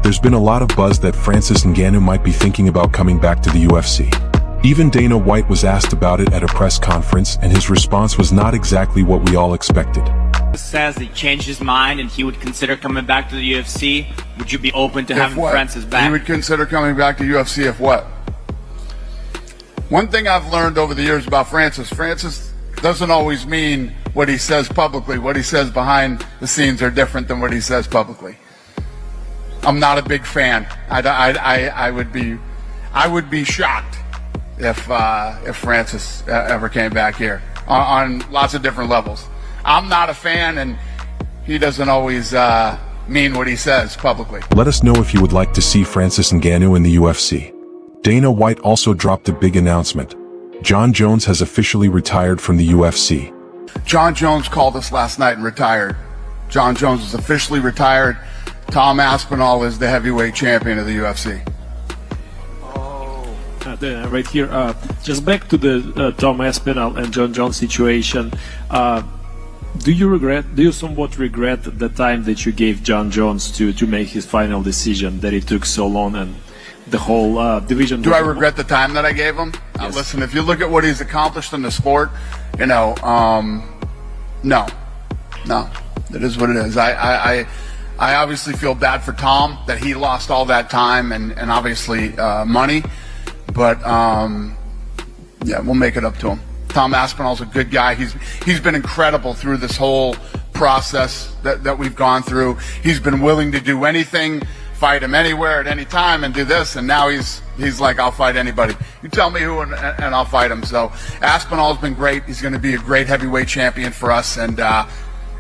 There's been a lot of buzz that Francis Ngannou might be thinking about coming back to the UFC. Even Dana White was asked about it at a press conference, and his response was not exactly what we all expected. Says he changed his mind and he would consider coming back to the UFC. Would you be open to having Francis back? He would consider coming back to UFC if what? One thing I've learned over the years about Francis doesn't always mean what he says publicly. What he says behind the scenes are different than what he says publicly. I'm not a big fan. I would be shocked if Francis ever came back here on lots of different levels. I'm not a fan, and he doesn't always mean what he says publicly. Let us know if you would like to see Francis Ngannou in the UFC. Dana White also dropped a big announcement. Jone Jones has officially retired from the UFC. Jone Jones called us last night and retired. Jone Jones is officially retired. Tom Aspinall is the heavyweight champion of the UFC. Right here, just back to the Tom Aspinall and Jone Jones situation. Do you somewhat regret the time that you gave Jone Jones to make his final decision, that it took so long and the whole division? Do I regret the time that I gave him? Yes. Listen, if you look at what he's accomplished in the sport, no. It is what it is. I obviously feel bad for Tom that he lost all that time and obviously money, but yeah, we'll make it up to him. Tom Aspinall's a good guy. He's been incredible through this whole process that we've gone through. He's been willing to do anything, fight him anywhere at any time, and do this. And now he's like, I'll fight anybody. You tell me who, and I'll fight him. So Aspinall's been great. He's going to be a great heavyweight champion for us, and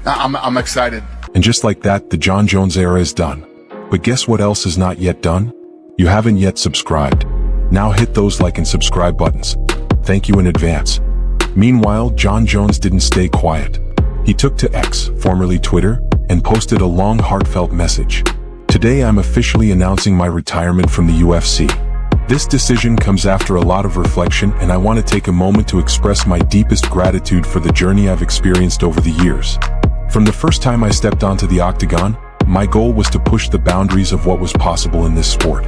I'm excited. And just like that, the Jone Jones era is done. But guess what else is not yet done? You haven't yet subscribed. Now hit those like and subscribe buttons. Thank you in advance. Meanwhile, Jone Jones didn't stay quiet. He took to X, formerly Twitter, and posted a long heartfelt message. Today I'm officially announcing my retirement from the UFC. This decision comes after a lot of reflection, and I want to take a moment to express my deepest gratitude for the journey I've experienced over the years. From the first time I stepped onto the octagon, my goal was to push the boundaries of what was possible in this sport.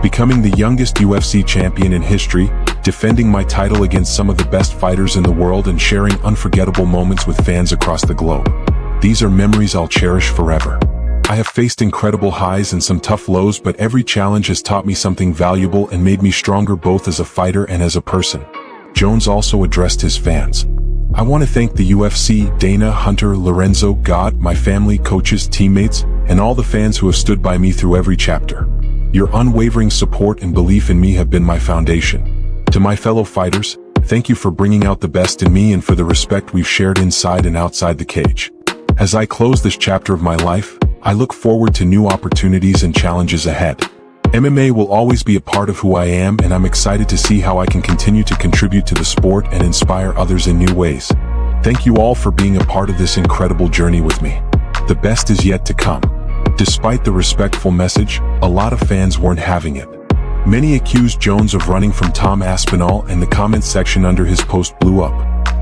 Becoming the youngest UFC champion in history, defending my title against some of the best fighters in the world, and sharing unforgettable moments with fans across the globe. These are memories I'll cherish forever. I have faced incredible highs and some tough lows, but every challenge has taught me something valuable and made me stronger both as a fighter and as a person. Jones also addressed his fans. I want to thank the UFC, Dana, Hunter, Lorenzo, God, my family, coaches, teammates, and all the fans who have stood by me through every chapter. Your unwavering support and belief in me have been my foundation. To my fellow fighters, thank you for bringing out the best in me and for the respect we've shared inside and outside the cage. As I close this chapter of my life, I look forward to new opportunities and challenges ahead. MMA will always be a part of who I am, and I'm excited to see how I can continue to contribute to the sport and inspire others in new ways. Thank you all for being a part of this incredible journey with me. The best is yet to come. Despite the respectful message, a lot of fans weren't having it. Many accused Jones of running from Tom Aspinall, and the comments section under his post blew up.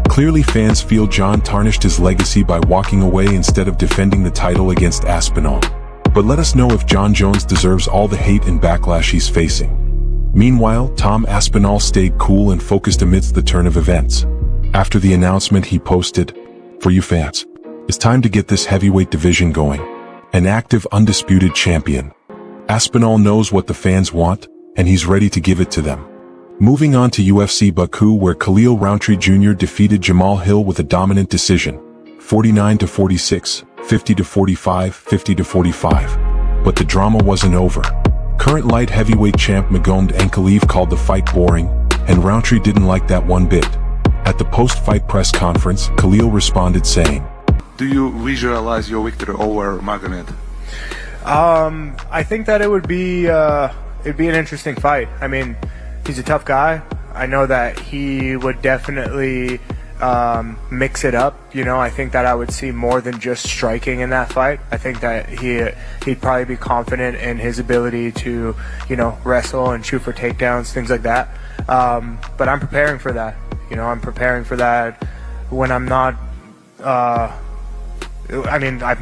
Clearly fans feel Jone tarnished his legacy by walking away instead of defending the title against Aspinall. But let us know if Jone Jones deserves all the hate and backlash he's facing. Meanwhile, Tom Aspinall stayed cool and focused amidst the turn of events. After the announcement, he posted, "For you fans, it's time to get this heavyweight division going. An active, undisputed champion. Aspinall knows what the fans want, and he's ready to give it to them." Moving on to UFC Baku, where Khalil Rountree Jr. defeated Jamal Hill with a dominant decision, 49-46, 50-45, 50-45. But the drama wasn't over. Current light heavyweight champ Magomed Ankalaev called the fight boring, and Rountree didn't like that one bit. At the post-fight press conference, Khalil responded saying, "Do you visualize your victory over Magomed?" I think that it'd be an interesting fight. I mean, he's a tough guy. I know that he would definitely mix it up. You know, I think that I would see more than just striking in that fight. I think that he'd probably be confident in his ability to, you know, wrestle and shoot for takedowns, things like that. But I'm preparing for that. You know, I'm preparing for that when I'm not. I'm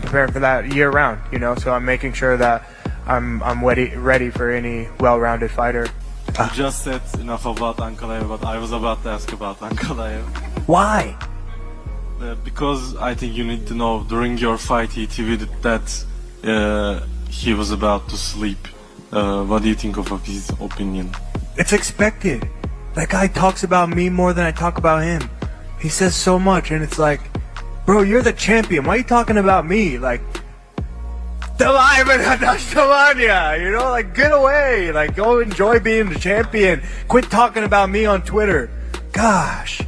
preparing for that year round. You know, so I'm making sure that I'm ready for any well-rounded fighter. You just said enough about Ankalaev, but I was about to ask about Ankalaev. Why? Because I think you need to know, during your fight he tweeted that he was about to sleep. What do you think of his opinion? It's expected. That guy talks about me more than I talk about him. He says so much, and it's like, bro, you're the champion. Why are you talking about me? Like, you know, like, get away. Like, go enjoy being the champion. Quit talking about me on Twitter. Gosh.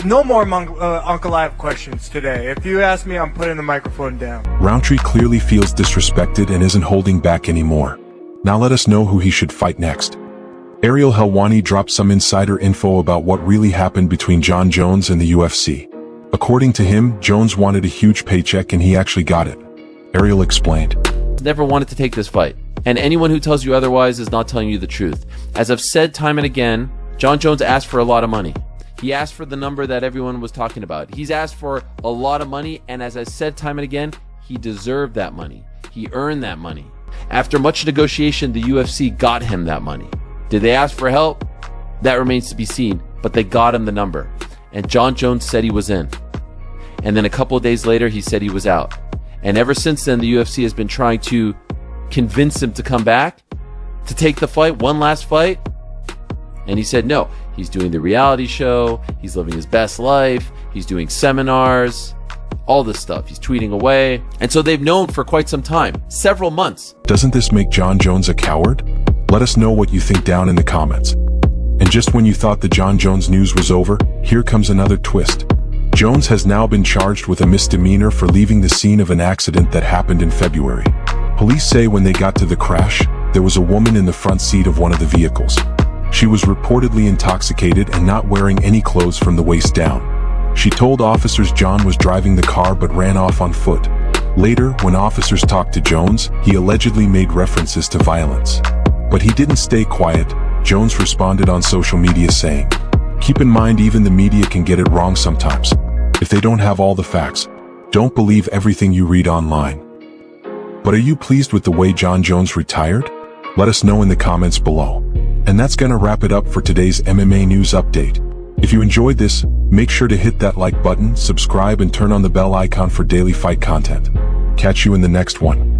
No more Ankalaev questions today. If you ask me, I'm putting the microphone down. Rountree clearly feels disrespected and isn't holding back anymore. Now let us know who he should fight next. Ariel Helwani dropped some insider info about what really happened between Jone Jones and the UFC. According to him, Jones wanted a huge paycheck and he actually got it. Ariel explained. Never wanted to take this fight. And anyone who tells you otherwise is not telling you the truth. As I've said time and again, Jone Jones asked for a lot of money. He asked for the number that everyone was talking about. He's asked for a lot of money, and as I said time and again, he deserved that money. He earned that money. After much negotiation, the UFC got him that money. Did they ask for help? That remains to be seen, but they got him the number. And Jone Jones said he was in. And then a couple of days later, he said he was out. And ever since then, the UFC has been trying to convince him to come back, to take the fight, one last fight. And he said no. He's doing the reality show. He's living his best life. He's doing seminars, all this stuff. He's tweeting away. And so they've known for quite some time, several months. Doesn't this make Jone Jones a coward? Let us know what you think down in the comments. And just when you thought the Jone Jones news was over, here comes another twist. Jones has now been charged with a misdemeanor for leaving the scene of an accident that happened in February. Police say when they got to the crash, there was a woman in the front seat of one of the vehicles. She was reportedly intoxicated and not wearing any clothes from the waist down. She told officers Jone was driving the car but ran off on foot. Later, when officers talked to Jones, he allegedly made references to violence. But he didn't stay quiet. Jones responded on social media saying, "Keep in mind even the media can get it wrong sometimes. If they don't have all the facts, don't believe everything you read online." But are you pleased with the way Jone Jones retired? Let us know in the comments below. And that's gonna wrap it up for today's MMA news update. If you enjoyed this, make sure to hit that like button, subscribe and turn on the bell icon for daily fight content. Catch you in the next one.